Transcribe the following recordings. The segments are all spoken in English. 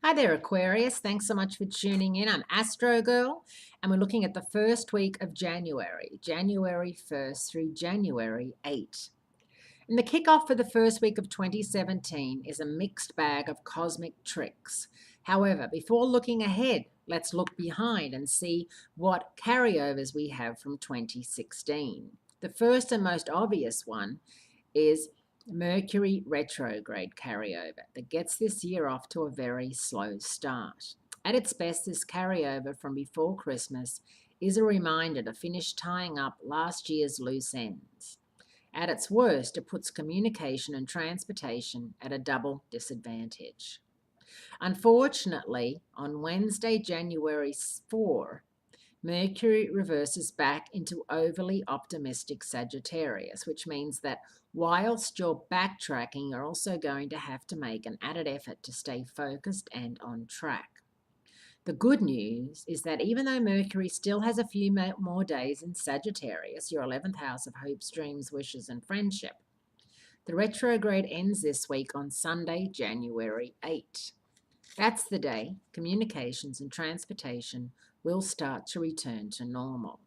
Hi there, Aquarius. Thanks so much for tuning in. I'm Astrogirl, and we're looking at the first week of January, January 1st through January 8th. And the kickoff for the first week of 2017 is a mixed bag of cosmic tricks. However, before looking ahead, let's look behind and see what carryovers we have from 2016. The first and most obvious one is Mercury retrograde carryover that gets this year off to a very slow start. At its best, this carryover from before Christmas is a reminder to finish tying up last year's loose ends. At its worst, it puts communication and transportation at a double disadvantage. Unfortunately, on Wednesday, January 4, Mercury reverses back into overly optimistic Sagittarius, which means that whilst you're backtracking, you're also going to have to make an added effort to stay focused and on track. The good news is that even though Mercury still has a few more days in Sagittarius, your 11th house of hopes, dreams, wishes, and friendship, the retrograde ends this week on Sunday, January 8. That's the day communications and transportation will start to return to normal.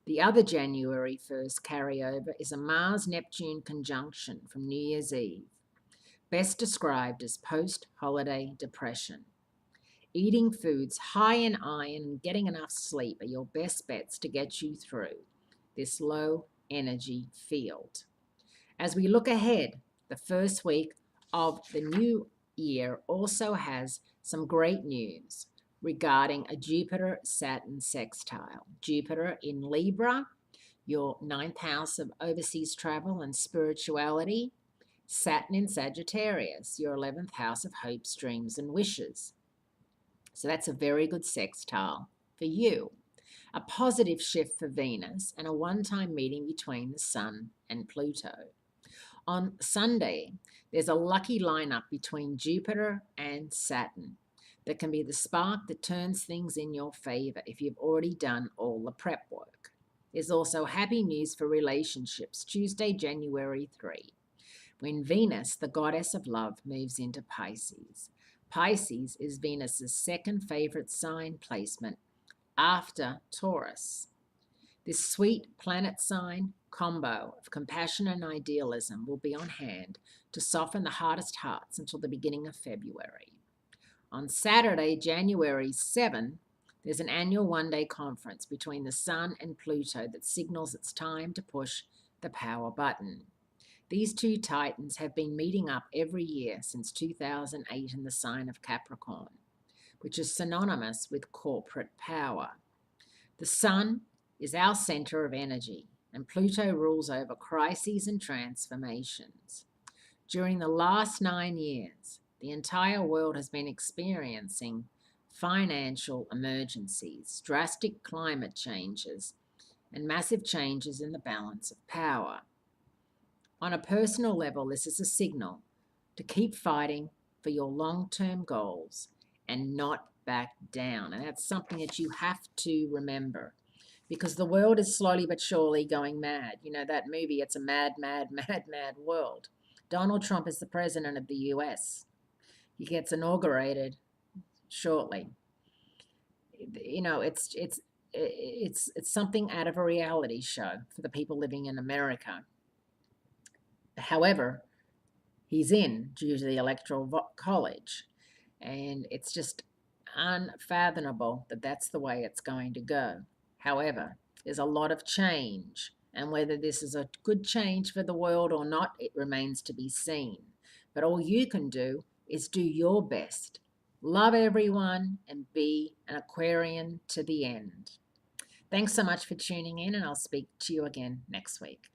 The other January 1st carryover is a Mars-Neptune conjunction from New Year's Eve, best described as post-holiday depression. Eating foods high in iron and getting enough sleep are your best bets to get you through this low energy field. As we look ahead, the first week of the new year also has some great news regarding a Jupiter-Saturn sextile. Jupiter in Libra, your 9th house of overseas travel and spirituality. Saturn in Sagittarius, your 11th house of hopes, dreams, and wishes. So that's a very good sextile for you. A positive shift for Venus and a one-time meeting between the Sun and Pluto. On Sunday, there's a lucky lineup between Jupiter and Saturn that can be the spark that turns things in your favor if you've already done all the prep work. There's also happy news for relationships, Tuesday, January 3, when Venus, the goddess of love, moves into Pisces. Pisces is Venus's second favorite sign placement after Taurus. This sweet planet sign combo of compassion and idealism will be on hand to soften the hardest hearts until the beginning of February. On Saturday, January 7, there's an annual one-day conference between the Sun and Pluto that signals it's time to push the power button. These two titans have been meeting up every year since 2008 in the sign of Capricorn, which is synonymous with corporate power. The Sun is our center of energy, and Pluto rules over crises and transformations. During the last 9 years, the entire world has been experiencing financial emergencies, drastic climate changes, and massive changes in the balance of power. On a personal level, this is a signal to keep fighting for your long-term goals and not back down. And that's something that you have to remember, because the world is slowly but surely going mad. You know that movie, It's a Mad, Mad, Mad, Mad World. Donald Trump is the president of the U.S. He gets inaugurated shortly. You know, it's something out of a reality show for the people living in America. However, he's in due to the Electoral College, and it's just unfathomable that that's the way it's going to go. However, there's a lot of change, and whether this is a good change for the world or not, it remains to be seen. But all you can do is do your best. Love everyone and be an Aquarian to the end. Thanks so much for tuning in, and I'll speak to you again next week.